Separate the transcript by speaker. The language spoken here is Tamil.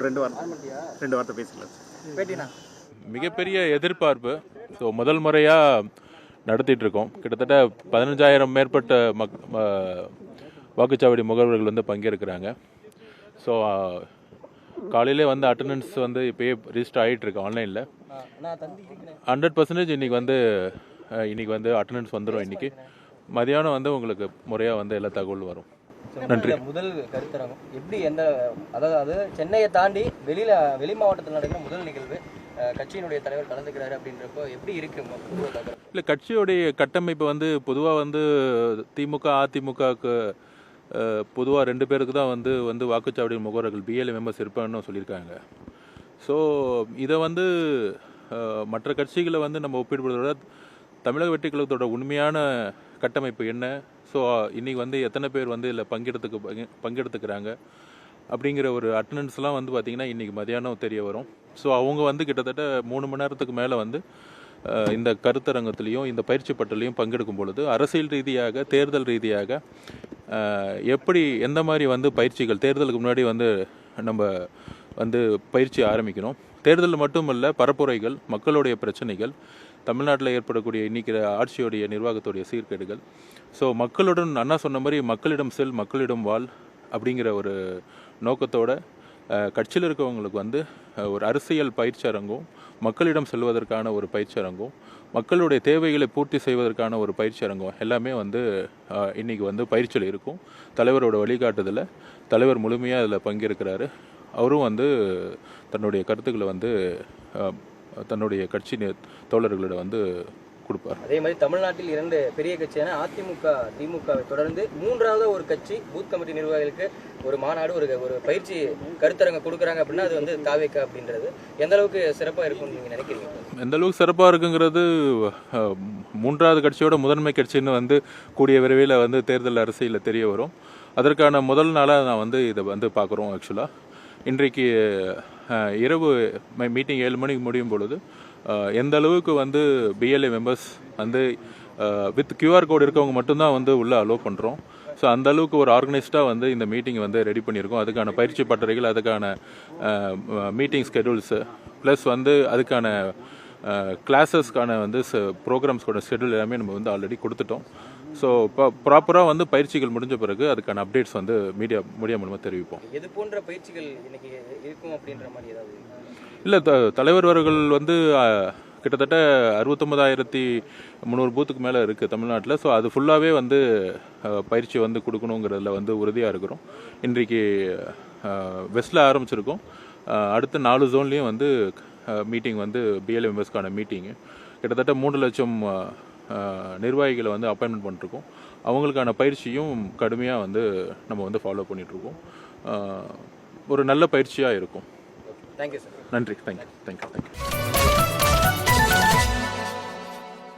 Speaker 1: ரெண்டு வார்த்தை பேசலாம்.
Speaker 2: மிகப்பெரிய எதிர்பார்ப்பு. ஸோ முதல் முறையாக நடத்திட்டு இருக்கோம். கிட்டத்தட்ட 15,000 மேற்பட்ட வாக்குச்சாவடி முகவர்கள் வந்து பங்கேற்கிறாங்க. ஸோ காலையிலே வந்து அட்டண்டன்ஸ் வந்து இப்போயே ரிஜிஸ்டர் ஆகிட்டு இருக்கு ஆன்லைனில். 100% இன்னைக்கு வந்து அட்டண்டன்ஸ் வந்துடும். இன்னைக்கு மதியானம் வந்து உங்களுக்கு முறையாக வந்து எல்லா தகவலும் வரும். நன்றி.
Speaker 3: முதல் கருத்தரங்கம் எப்படி அதாவது சென்னையை தாண்டி வெளி மாவட்டத்தில் நடக்கிற முதல் நிகழ்வு, கட்சியினுடைய தலைவர் கலந்துக்கிறாரு அப்படின்றப்போ எப்படி இருக்கு?
Speaker 2: இல்லை, கட்சியுடைய கட்டமைப்பு வந்து பொதுவாக வந்து திமுக அதிமுகவுக்கு பொதுவாக 2 பேருக்கு தான் வந்து வாக்குச்சாவடி முகவர்கள் பிஎல்ஏ மெம்பர்ஸ் இருப்பான்னு சொல்லியிருக்காங்க. ஸோ இதை வந்து மற்ற கட்சிகளை வந்து நம்ம ஒப்பிடுவதோட தமிழக வெற்றி கழகத்தோட உண்மையான கட்டமைப்பு என்ன, ஸோ இன்றைக்கி வந்து எத்தனை பேர் வந்து இதில் பங்கெடுத்துக்கிறாங்க அப்படிங்கிற ஒரு அட்டண்டன்ஸ்லாம் வந்து பார்த்திங்கன்னா இன்றைக்கி மதியானம் தெரிய வரும். ஸோ அவங்க வந்து கிட்டத்தட்ட 3 மணி நேரத்துக்கு மேலே வந்து இந்த கருத்தரங்கத்திலையும் இந்த பயிற்சி பட்டலையும் பங்கெடுக்கும் பொழுது அரசியல் ரீதியாக தேர்தல் ரீதியாக எப்படி எந்த மாதிரி வந்து பயிற்சிகள் தேர்தலுக்கு முன்னாடி வந்து நம்ம வந்து பயிற்சி ஆரம்பிக்கணும். தேர்தல் மட்டும் இல்லை, பரப்புரைகள், மக்களுடைய பிரச்சனைகள், தமிழ்நாட்டில் ஏற்படக்கூடிய இன்றைக்கி ஆட்சியோடைய நிர்வாகத்துடைய சீர்கேடுகள். ஸோ மக்களுடன் அண்ணா சொன்ன மாதிரி மக்களிடம் செல் மக்களிடம் வாழ் அப்படிங்கிற ஒரு நோக்கத்தோட கட்சியில் இருக்கவங்களுக்கு வந்து ஒரு அரசியல் பயிற்சி அரங்கும், மக்களிடம் செல்வதற்கான ஒரு பயிற்சி அரங்கும், மக்களுடைய தேவைகளை பூர்த்தி செய்வதற்கான ஒரு பயிற்சி அரங்கம் எல்லாமே வந்து இன்றைக்கி வந்து பயிற்சியில் இருக்கும். தலைவரோட வழிகாட்டுதலை தலைவர் முழுமையாக அதில் பங்கேற்கிறாரு. அவரும் வந்து தன்னுடைய கருத்துக்களை வந்து தன்னுடைய கட்சி தோழர்களிடம் வந்து கொடுப்பார்.
Speaker 3: அதே மாதிரி தமிழ்நாட்டில் 2 பெரிய கட்சியான அதிமுக திமுகவை தொடர்ந்து 3வது ஒரு கட்சி பூத் கமிட்டி நிர்வாகிகளுக்கு ஒரு மாநாடு ஒரு பயிற்சி கருத்தரங்க கொடுக்குறாங்க அப்படின்னா அது வந்து தாவேக்கா அப்படின்றது எந்த அளவுக்கு சிறப்பாக இருக்கும்னு நீங்கள் நினைக்கிறீங்க?
Speaker 2: எந்த அளவுக்கு சிறப்பாக இருக்குங்கிறது 3வது கட்சியோட முதன்மை கட்சின்னு வந்து கூடிய விரைவில் வந்து தேர்தல் அரசியலில் தெரிய வரும். அதற்கான முதல் நாளாக நான் வந்து இதை வந்து பார்க்குறோம். ஆக்சுவலாக இன்றைக்கு இரவு மீட்டிங் 7 மணிக்கு முடியும் பொழுது எந்த அளவுக்கு வந்து பிஎல்ஏ மெம்பர்ஸ் வந்து வித் கியூஆர் கோடு இருக்கவங்க மட்டும்தான் வந்து உள்ளே அலோவ் பண்ணுறோம். ஸோ அந்த அளவுக்கு ஒரு ஆர்கனைஸ்டாக வந்து இந்த மீட்டிங் வந்து ரெடி பண்ணியிருக்கோம். அதுக்கான பயிற்சி பட்டறைகள், அதுக்கான மீட்டிங் ஸ்கெடியூல்ஸு, ப்ளஸ் வந்து அதுக்கான கிளாஸஸ்க்கான வந்து ப்ரோக்ராம்ஸ்கோட ஷெடியூல் எல்லாமே நம்ம வந்து ஆல்ரெடி கொடுத்துட்டோம். ஸோ ப்ராப்பராக வந்து பயிற்சிகள் முடிஞ்ச பிறகு அதுக்கான அப்டேட்ஸ் வந்து மீடியா மூலமாக தெரிவிப்போம்.
Speaker 3: எது போன்ற பயிற்சிகள் இன்னைக்கு இருக்கும் அப்படின்ற மாதிரி ஏதாவது?
Speaker 2: இல்லை, தலைவர் அவர்கள் வந்து கிட்டத்தட்ட 69,300 பூத்துக்கு மேலே இருக்குது தமிழ்நாட்டில். ஸோ அது ஃபுல்லாகவே வந்து பயிற்சி வந்து கொடுக்கணுங்கிறதுல வந்து உறுதியாக இருக்கிறோம். இன்றைக்கு வெஸ்ட்டில் ஆரம்பிச்சிருக்கோம். அடுத்த 4 ஜோன்லேயும் வந்து மீட்டிங் வந்து பிஎல்ஏ மெம்பர்ஸ்க்கான மீட்டிங்கு கிட்டத்தட்ட 3 லட்சம் நிர்வாகிகளை வந்து அப்பாயின்மெண்ட் பண்ணிருக்கோம். அவங்களுக்கான பயிற்சியும் கடுமையாக வந்து நம்ம வந்து ஃபாலோ பண்ணிகிட்ருக்கோம். ஒரு நல்ல பயிற்சியாக இருக்கும்.
Speaker 3: Thank you sir.
Speaker 2: நன்றி. தேங்க்யூ.